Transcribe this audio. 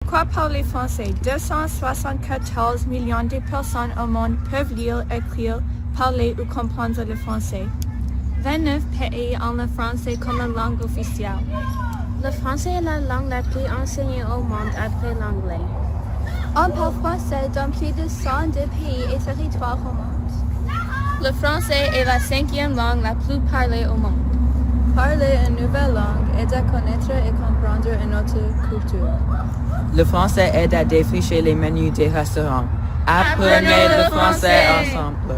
Quoi parler français? 274 millions de personnes au monde peuvent lire, écrire, parler ou comprendre le français. 29 pays ont le français comme langue officielle. Le français est la langue la plus enseignée au monde après l'anglais. On parle français dans plus de 102 pays et territoires au monde. Le français est la 5e langue la plus parlée au monde. Parler une nouvelle langue aide à connaître et comprendre une autre culture. Le français aide à défricher les menus des restaurants. Apprenez le français ensemble.